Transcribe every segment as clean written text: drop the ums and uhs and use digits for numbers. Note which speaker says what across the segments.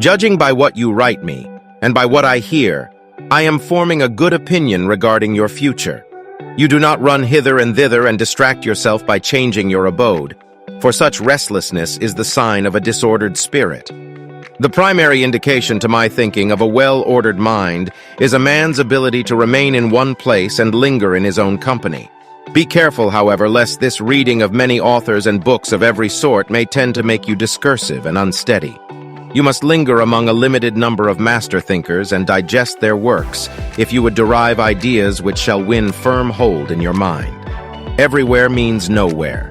Speaker 1: Judging by what you write me, and by what I hear, I am forming a good opinion regarding your future. You do not run hither and thither and distract yourself by changing your abode, for such restlessness is the sign of a disordered spirit. The primary indication to my thinking of a well-ordered mind is a man's ability to remain in one place and linger in his own company. Be careful, however, lest this reading of many authors and books of every sort may tend to make you discursive and unsteady. You must linger among a limited number of master thinkers and digest their works if you would derive ideas which shall win firm hold in your mind. Everywhere means nowhere.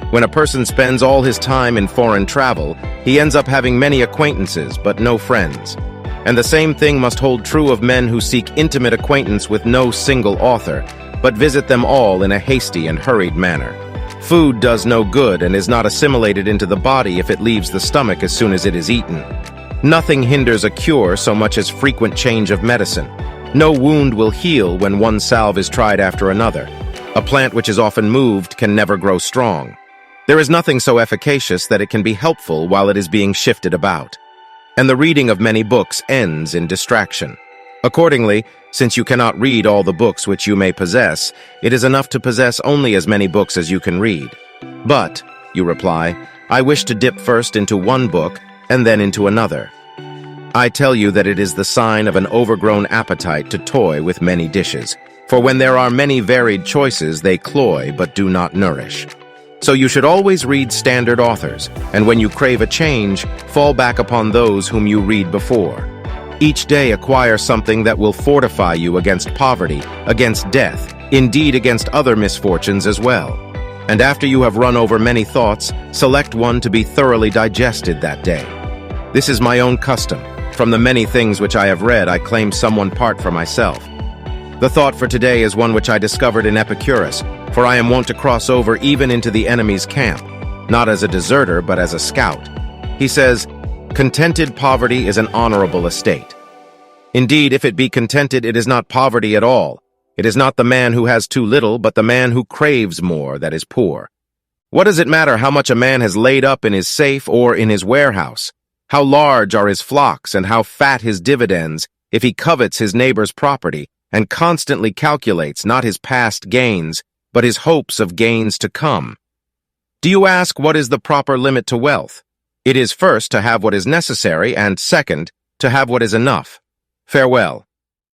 Speaker 1: When a person spends all his time in foreign travel, he ends up having many acquaintances but no friends. And the same thing must hold true of men who seek intimate acquaintance with no single author, but visit them all in a hasty and hurried manner. Food does no good and is not assimilated into the body if it leaves the stomach as soon as it is eaten. Nothing hinders a cure so much as frequent change of medicine. No wound will heal when one salve is tried after another. A plant which is often moved can never grow strong. There is nothing so efficacious that it can be helpful while it is being shifted about. And the reading of many books ends in distraction. Accordingly, since you cannot read all the books which you may possess, it is enough to possess only as many books as you can read. But, you reply, I wish to dip first into one book and then into another. I tell you that it is the sign of an overgrown appetite to toy with many dishes, for when there are many varied choices, they cloy but do not nourish. So you should always read standard authors, and when you crave a change, fall back upon those whom you read before. Each day acquire something that will fortify you against poverty, against death, indeed against other misfortunes as well. And after you have run over many thoughts, select one to be thoroughly digested that day. This is my own custom. From the many things which I have read, I claim some one part for myself. The thought for today is one which I discovered in Epicurus, for I am wont to cross over even into the enemy's camp, not as a deserter but as a scout. He says, "Contented poverty is an honorable estate." Indeed, if it be contented, it is not poverty at all. It is not the man who has too little, but the man who craves more that is poor. What does it matter how much a man has laid up in his safe or in his warehouse? How large are his flocks and how fat his dividends if he covets his neighbor's property and constantly calculates not his past gains, but his hopes of gains to come? Do you ask what is the proper limit to wealth? It is first to have what is necessary, and second, to have what is enough. Farewell.